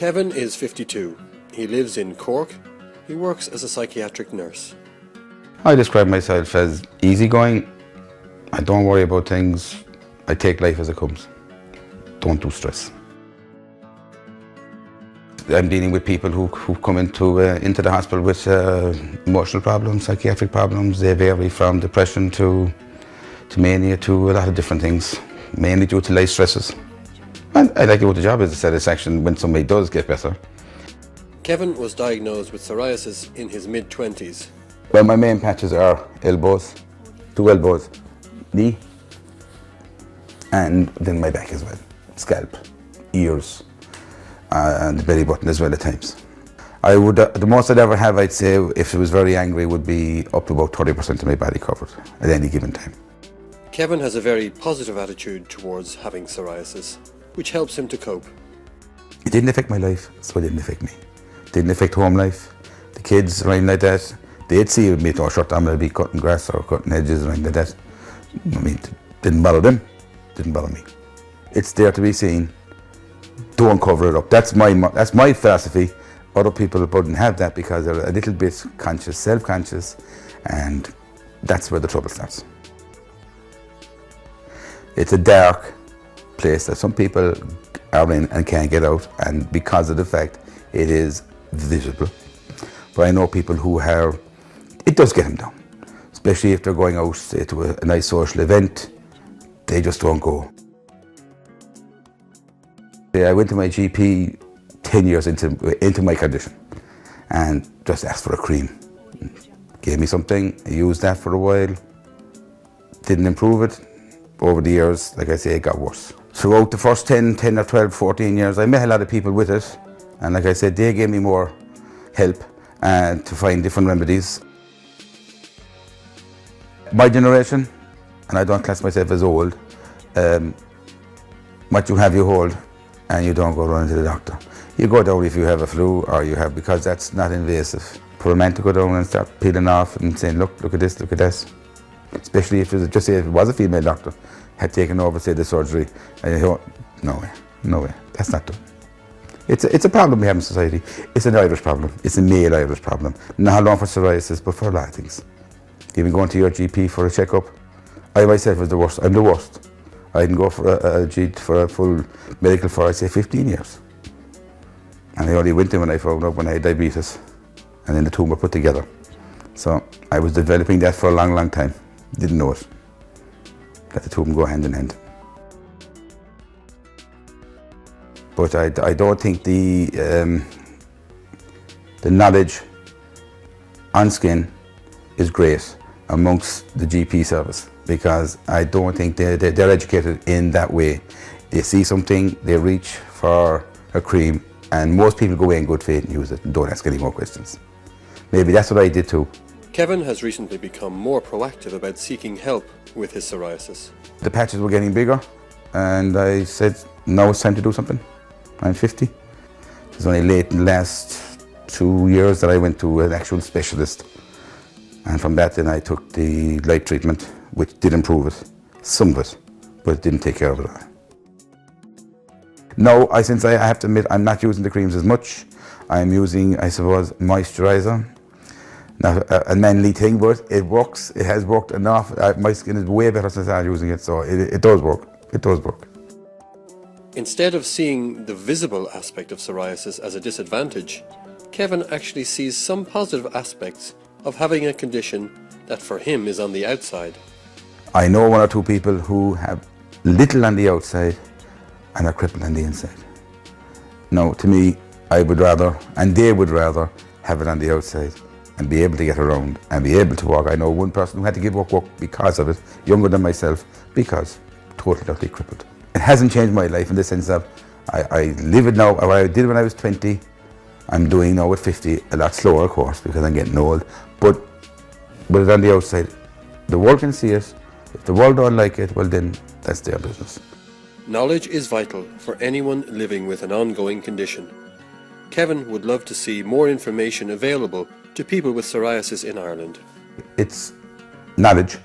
Kevin is 52. He lives in Cork. He works as a psychiatric nurse. I describe myself as easygoing. I don't worry about things. I take life as it comes. Don't do stress. I'm dealing with people who come into the hospital with emotional problems, psychiatric problems. They vary from depression to mania to a lot of different things, mainly due to life stresses. And I like it with the job as a satisfaction when somebody does get better. Kevin was diagnosed with psoriasis in his mid-20s. Well, my main patches are elbows, 2 elbows, knee, and then my back as well, scalp, ears, and the belly button as well at times. I would, the most I'd ever have, I'd say, if I was very angry, would be up to about 30% of my body covered at any given time. Kevin has a very positive attitude towards having psoriasis, which helps him to cope. It didn't affect my life, so it didn't affect me. It didn't affect home life. The kids, or anything like that, they'd see me throw a shirt on, I'd be cutting grass or cutting hedges or anything like that. I mean, it didn't bother them, didn't bother me. It's there to be seen. Don't cover it up. That's my philosophy. Other people wouldn't have that because they're a little bit conscious, self-conscious, and that's where the trouble starts. It's a dark place that some people are in and can't get out, and because of the fact it is visible. But I know people who have, it does get them down, especially if they're going out, say, to a nice social event, they just don't go. I went to my GP 10 years into my condition and just asked for a cream. Gave me something, I used that for a while, didn't improve it. Over the years, like I say, it got worse. Throughout the first 10 or 12, 14 years, I met a lot of people with it, and like I said, they gave me more help to find different remedies. My generation, and I don't class myself as old, what you have you hold, and you don't go running to the doctor. You go down if you have a flu or you have, because that's not invasive. For a man to go down and start peeling off and saying, look at this, look at this. Especially if it was, just say if it was a female doctor, had taken over, say, the surgery, and you go, no way, that's not done. It's a problem we have in society. It's an Irish problem. It's a male Irish problem. Not alone for psoriasis, but for a lot of things. Even going to your GP for a checkup, I myself was the worst. I'm the worst. I didn't go for a full medical for, I'd say, 15 years. And I only went in when I found out when I had diabetes, and then the two were put together. So I was developing that for a long, long time. Didn't know it. Let the two of them go hand in hand. But I don't think the knowledge on skin is great amongst the GP service, because I don't think they're educated in that way. They see something, they reach for a cream, and most people go away in good faith and use it and don't ask any more questions. Maybe that's what I did too. Kevin has recently become more proactive about seeking help with his psoriasis. The patches were getting bigger, and I said, now it's time to do something. I'm 50. It was only late in the last 2 years that I went to an actual specialist. And from that then I took the light treatment, which did improve it, some of it, but it didn't take care of it all. Now, since I have to admit, I'm not using the creams as much. I'm using, I suppose, moisturizer. Not a manly thing, but it works. It has worked enough. My skin is way better since I started using it, so it does work. It does work. Instead of seeing the visible aspect of psoriasis as a disadvantage, Kevin actually sees some positive aspects of having a condition that for him is on the outside. I know 1 or 2 people who have little on the outside and are crippled on the inside. Now, to me, I would rather, and they would rather, have it on the outside and be able to get around and be able to walk. I know one person who had to give up work because of it, younger than myself, because totally utterly crippled. It hasn't changed my life in the sense that I live it now. What I did when I was 20, I'm doing now at 50, a lot slower, of course, because I'm getting old. But with it on the outside, the world can see it. If the world don't like it, well then, that's their business. Knowledge is vital for anyone living with an ongoing condition. Kevin would love to see more information available to people with psoriasis in Ireland. It's knowledge.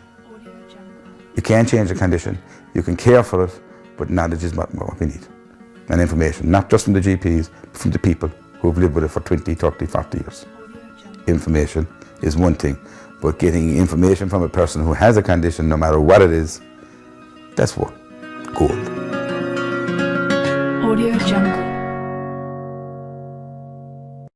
You can't change the condition. You can care for it, but knowledge is what we need. and information, not just from the GPs, but from the people who've lived with it for 20, 30, 40 years. Information is one thing, but getting information from a person who has a condition, no matter what it is, that's what gold. Audio Jungle.